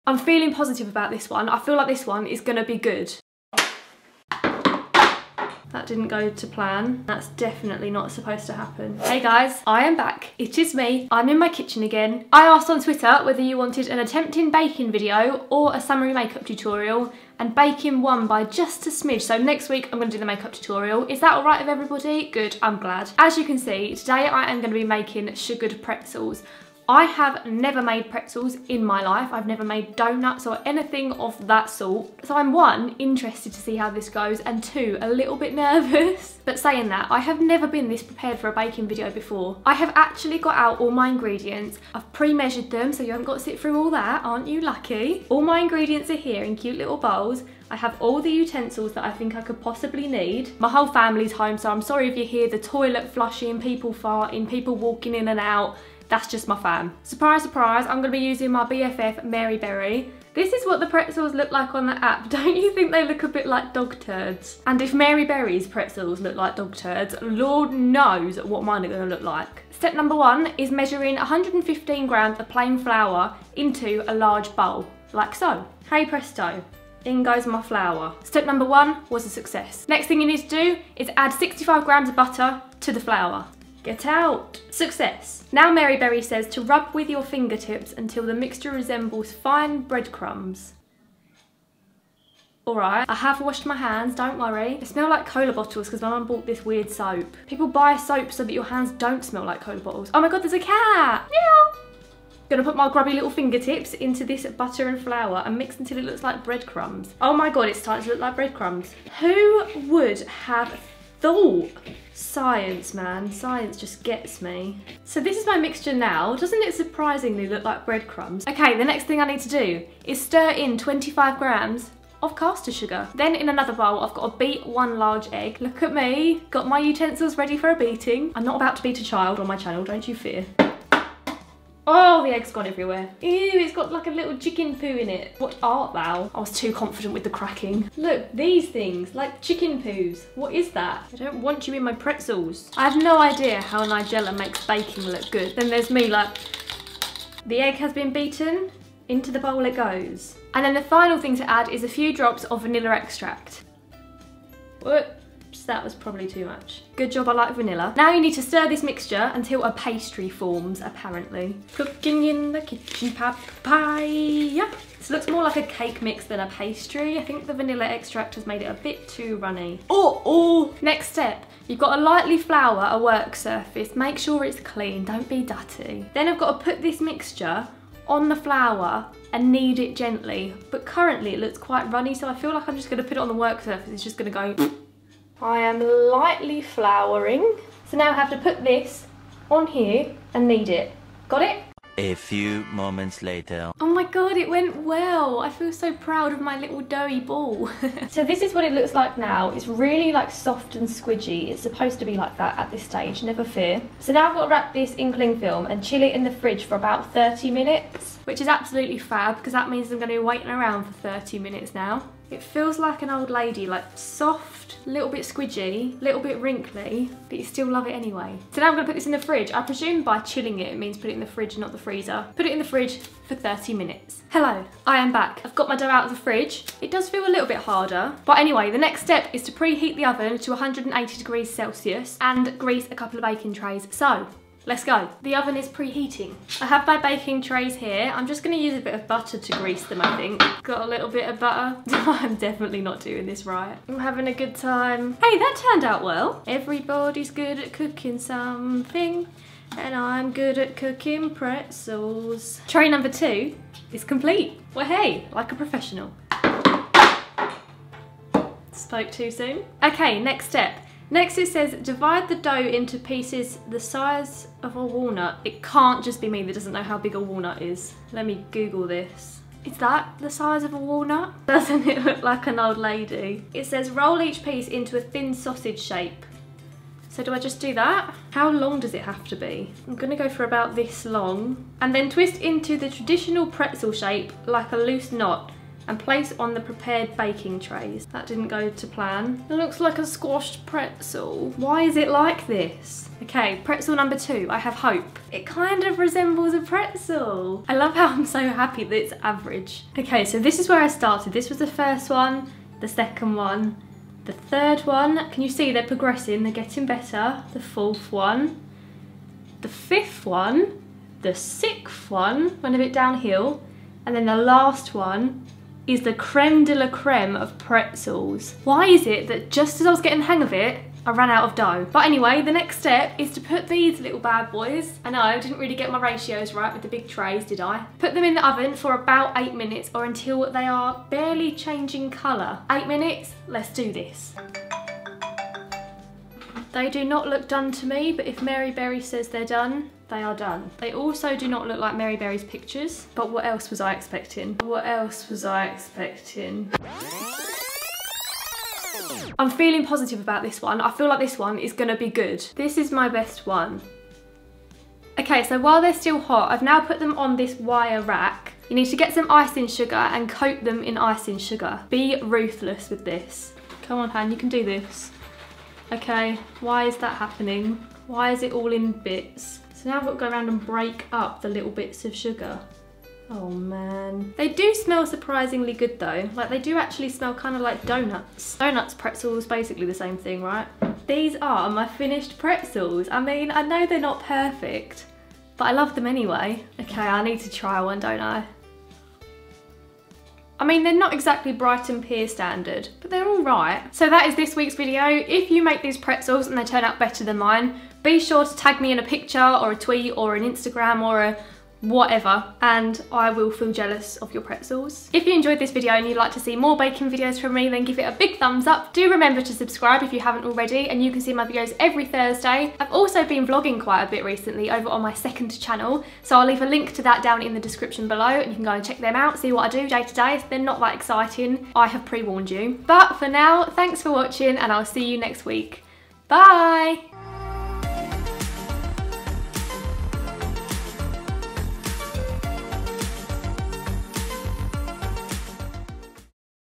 I'm feeling positive about this one. I feel like this one is gonna be good. That didn't go to plan. That's definitely not supposed to happen. Hey guys, I am back. It is me. I'm in my kitchen again. I asked on Twitter whether you wanted an attempting baking video or a summary makeup tutorial, and baking won by just a smidge. So next week I'm gonna do the makeup tutorial. Is that all right with everybody? Good, I'm glad. As you can see, today I am gonna be making sugared pretzels. I have never made pretzels in my life. I've never made donuts or anything of that sort. So I'm one, interested to see how this goes, and two, a little bit nervous. But saying that, I have never been this prepared for a baking video before. I have actually got out all my ingredients. I've pre-measured them, so you haven't got to sit through all that. Aren't you lucky? All my ingredients are here in cute little bowls. I have all the utensils that I think I could possibly need. My whole family's home, so I'm sorry if you hear the toilet flushing, people farting, people walking in and out. That's just my fam. Surprise, surprise, I'm gonna be using my BFF Mary Berry. This is what the pretzels look like on the app. Don't you think they look a bit like dog turds? And if Mary Berry's pretzels look like dog turds, Lord knows what mine are gonna look like. Step number one is measuring 115 grams of plain flour into a large bowl, like so. Hey presto. In goes my flour. Step number one was a success. Next thing you need to do is add 65 grams of butter to the flour. Get out. Success. Now Mary Berry says to rub with your fingertips until the mixture resembles fine breadcrumbs. Alright, I have washed my hands, don't worry. They smell like cola bottles because my mum bought this weird soap. People buy soap so that your hands don't smell like cola bottles. Oh my god, there's a cat! Meow! Gonna put my grubby little fingertips into this butter and flour and mix until it looks like breadcrumbs. Oh my god, it's starting to look like breadcrumbs. Who would have thought? Science, man. Science just gets me. So this is my mixture now. Doesn't it surprisingly look like breadcrumbs? Okay, the next thing I need to do is stir in 25 grams of caster sugar. Then in another bowl, I've got to beat one large egg. Look at me. Got my utensils ready for a beating. I'm not about to beat a child on my channel, don't you fear. Oh, the egg's gone everywhere. Ew, it's got like a little chicken poo in it. What art thou? I was too confident with the cracking. Look, these things, like chicken poos. What is that? I don't want you in my pretzels. I have no idea how Nigella makes baking look good. Then there's me like, the egg has been beaten, into the bowl it goes. And then the final thing to add is a few drops of vanilla extract. What? That was probably too much. Good job, I like vanilla. Now you need to stir this mixture until a pastry forms, apparently. Cooking in the kitchen, papaya. This looks more like a cake mix than a pastry. I think the vanilla extract has made it a bit too runny. Oh! Next step, you've got to lightly flour a work surface. Make sure it's clean, don't be dirty. Then I've got to put this mixture on the flour and knead it gently. But currently it looks quite runny, so I feel like I'm just gonna put it on the work surface. It's just gonna go. I am lightly flouring. So now I have to put this on here and knead it. Got it? A few moments later. Oh my god, it went well. I feel so proud of my little doughy ball. So this is what it looks like now. It's really like soft and squidgy. It's supposed to be like that at this stage, never fear. So now I've got to wrap this in cling film and chill it in the fridge for about 30 minutes, which is absolutely fab because that means I'm going to be waiting around for 30 minutes now. It feels like an old lady, like soft, a little bit squidgy, a little bit wrinkly, but you still love it anyway. So now I'm gonna put this in the fridge. I presume by chilling it, it means put it in the fridge, not the freezer. Put it in the fridge for 30 minutes. Hello, I am back. I've got my dough out of the fridge. It does feel a little bit harder, but anyway, the next step is to preheat the oven to 180 degrees Celsius and grease a couple of baking trays. So, let's go. The oven is preheating. I have my baking trays here. I'm just gonna use a bit of butter to grease them, I think. Got a little bit of butter. I'm definitely not doing this right. I'm having a good time. Hey, that turned out well. Everybody's good at cooking something, and I'm good at cooking pretzels. Tray number 2 is complete. Well, hey, like a professional. Spoke too soon. Okay, next step. Next it says divide the dough into pieces the size of a walnut. It can't just be me that doesn't know how big a walnut is. Let me Google this. Is that the size of a walnut? Doesn't it look like an old lady? It says roll each piece into a thin sausage shape. So do I just do that? How long does it have to be? I'm gonna go for about this long. And then twist into the traditional pretzel shape like a loose knot. and place on the prepared baking trays. That didn't go to plan. It looks like a squashed pretzel. Why is it like this? Okay, pretzel number 2, I have hope. It kind of resembles a pretzel. I love how I'm so happy that it's average. Okay, so this is where I started. This was the first one, the second one, the third one. Can you see they're progressing? They're getting better. The fourth one, the fifth one, the sixth one, went a bit downhill, and then the last one is the creme de la creme of pretzels. Why is it that just as I was getting the hang of it, I ran out of dough? But anyway, the next step is to put these little bad boys, I know, I didn't really get my ratios right with the big trays, did I? Put them in the oven for about 8 minutes or until they are barely changing colour. 8 minutes, let's do this. They do not look done to me, but if Mary Berry says they're done, they are done. They also do not look like Mary Berry's pictures, but what else was I expecting? What else was I expecting? I'm feeling positive about this one. I feel like this one is gonna be good. This is my best one. Okay, so while they're still hot, I've now put them on this wire rack. You need to get some icing sugar and coat them in icing sugar. Be ruthless with this. Come on, Han, you can do this. Okay, why is that happening? Why is it all in bits? So now I've got to go around and break up the little bits of sugar. Oh man. They do smell surprisingly good though. Like they do actually smell kind of like donuts. Donuts, pretzels, basically the same thing, right? These are my finished pretzels. I mean, I know they're not perfect, but I love them anyway. Okay, I need to try one, don't I? I mean, they're not exactly Brighton Pier standard, but they're all right. So that is this week's video. If you make these pretzels and they turn out better than mine, be sure to tag me in a picture or a tweet or an Instagram or a whatever, and I will feel jealous of your pretzels. If you enjoyed this video and you'd like to see more baking videos from me, then give it a big thumbs up. Do remember to subscribe if you haven't already, and you can see my videos every Thursday. I've also been vlogging quite a bit recently over on my second channel, so I'll leave a link to that down in the description below, and you can go and check them out, see what I do day to day. They're not that exciting, I have pre-warned you. But for now, thanks for watching, and I'll see you next week. Bye!